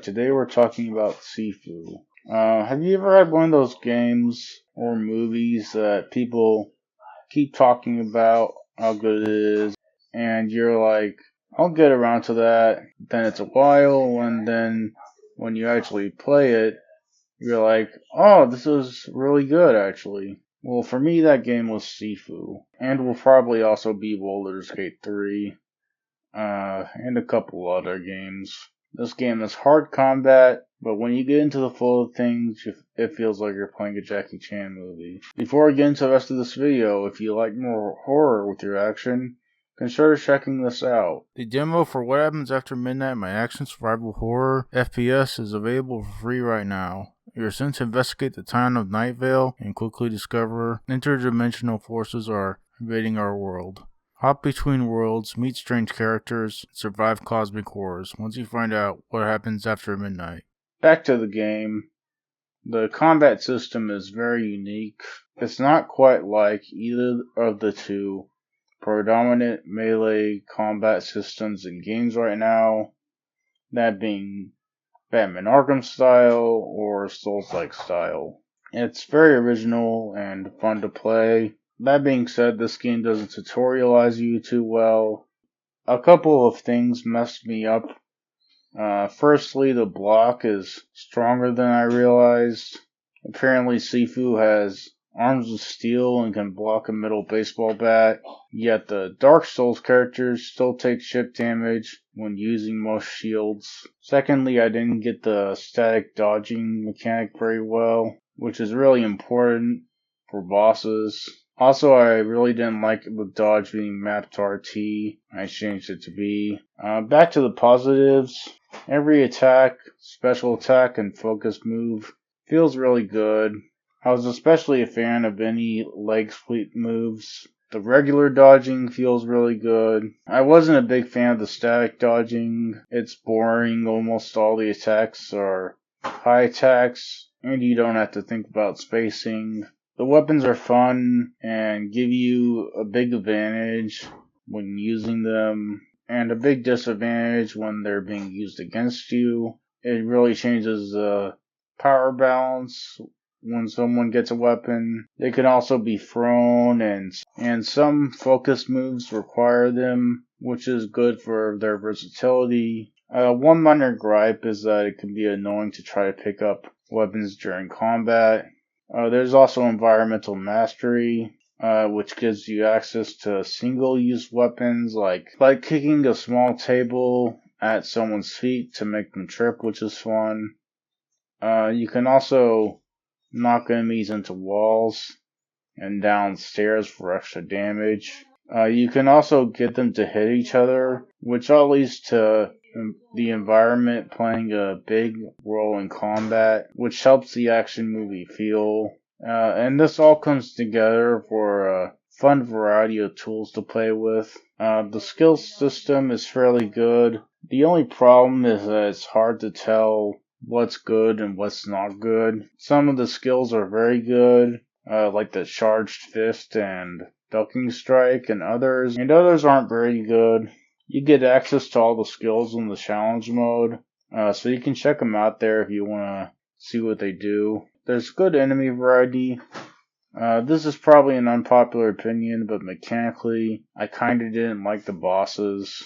Alright, today we're talking about Sifu. Have you ever had one of those games or movies that people keep talking about how good it is, and you're like, I'll get around to that, then it's a while, and then when you actually play it, you're like, oh, this is really good actually. Well, for me that game was Sifu, and will probably also be Baldur's Gate 3, and a couple other games. This game is hard combat, but when you get into the flow of things, it feels like you're playing a Jackie Chan movie. Before I get into the rest of this video, if you like more horror with your action, consider checking this out. The demo for What Happens After Midnight, my action survival horror FPS, is available for free right now. You're sent to investigate the town of Night Vale and quickly discover interdimensional forces are invading our world. Hop between worlds, meet strange characters, and survive cosmic horrors once you find out what happens after midnight. Back to the game. The combat system is very unique. It's not quite like either of the two predominant melee combat systems in games right now, that being Batman Arkham style or Souls-like style. It's very original and fun to play. That being said, this game doesn't tutorialize you too well. A couple of things messed me up. Firstly, the block is stronger than I realized. Apparently Sifu has arms of steel and can block a metal baseball bat, yet the Dark Souls characters still take chip damage when using most shields. Secondly, I didn't get the static dodging mechanic very well, which is really important for bosses. Also, I really didn't like the dodge being mapped to RT. I changed it to B. Back to the positives. Every attack, special attack, and focus move feels really good. I was especially a fan of any leg sweep moves. The regular dodging feels really good. I wasn't a big fan of the static dodging. It's boring. Almost all the attacks are high attacks, and you don't have to think about spacing. The weapons are fun and give you a big advantage when using them, and a big disadvantage when they're being used against you. It really changes the power balance when someone gets a weapon. They can also be thrown, and some focus moves require them, which is good for their versatility. One minor gripe is that it can be annoying to try to pick up weapons during combat. There's also environmental mastery, which gives you access to single-use weapons, like kicking a small table at someone's feet to make them trip, which is fun. You can also knock enemies into walls and downstairs for extra damage. You can also get them to hit each other, which all leads to the environment playing a big role in combat, which helps the action movie feel. And this all comes together for a fun variety of tools to play with. The skill system is fairly good. The only problem is that it's hard to tell what's good and what's not good. Some of the skills are very good, like the charged fist and ducking strike, and others aren't very good. You get access to all the skills in the challenge mode, so you can check them out there if you want to see what they do. There's good enemy variety. This is probably an unpopular opinion, but mechanically, I kinda didn't like the bosses.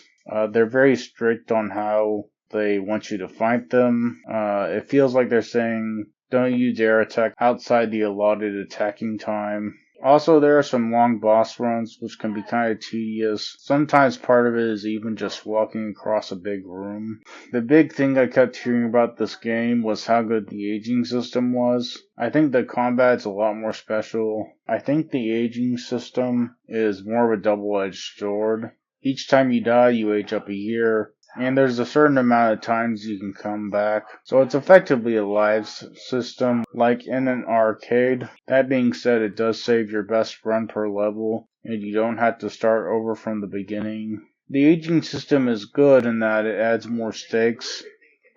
They're very strict on how they want you to fight them. It feels like they're saying, don't you dare attack outside the allotted attacking time. Also, there are some long boss runs, which can be kind of tedious. Sometimes part of it is even just walking across a big room. The big thing I kept hearing about this game was how good the aging system was. I think the combat's a lot more special. I think the aging system is more of a double-edged sword. Each time you die, you age up a year, and there's a certain amount of times you can come back. So it's effectively a live system, like in an arcade. That being said, it does save your best run per level, and you don't have to start over from the beginning. The aging system is good in that it adds more stakes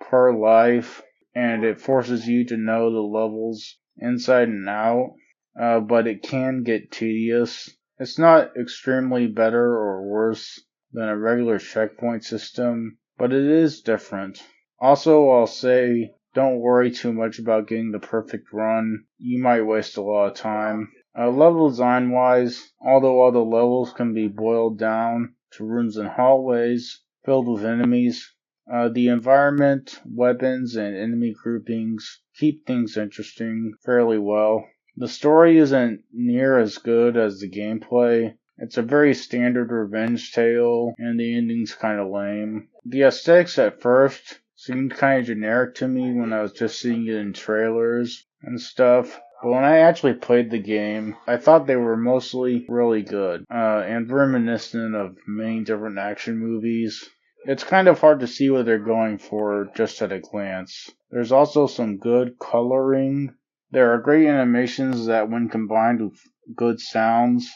per life, and it forces you to know the levels inside and out, but it can get tedious. It's not extremely better or worse than a regular checkpoint system, but it is different. Also, I'll say don't worry too much about getting the perfect run. You might waste a lot of time. Level design wise, although all the levels can be boiled down to rooms and hallways filled with enemies, the environment, weapons, and enemy groupings keep things interesting fairly well. The story isn't near as good as the gameplay. It's a very standard revenge tale, and the ending's kinda lame. The aesthetics at first seemed kinda generic to me when I was just seeing it in trailers and stuff. But when I actually played the game, I thought they were mostly really good, and reminiscent of many different action movies. It's kind of hard to see what they're going for just at a glance. There's also some good coloring. There are great animations that, when combined with good sounds,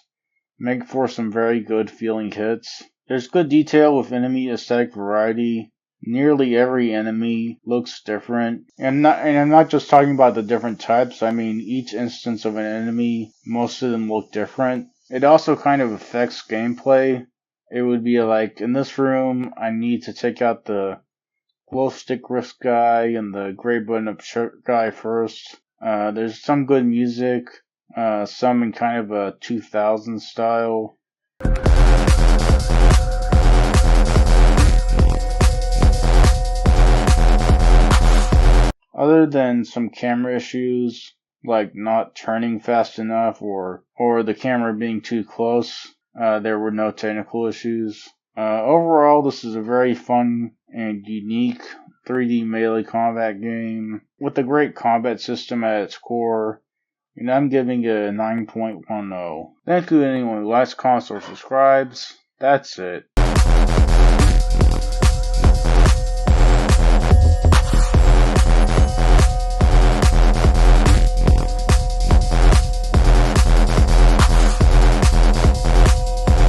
make for some very good feeling hits. There's good detail with enemy aesthetic variety. Nearly every enemy looks different. And I'm not just talking about the different types, I mean each instance of an enemy, most of them look different. It also kind of affects gameplay. It would be like, in this room, I need to take out the glow stick wrist guy and the gray button up shirt guy first. There's some good music, some in kind of a 2000s style. Other than some camera issues, like not turning fast enough or the camera being too close, there were no technical issues. Overall, this is a very fun and unique 3D melee combat game with a great combat system at its core, and I'm giving it a 9.10. Thank you to anyone who likes, comments, or subscribes. That's it.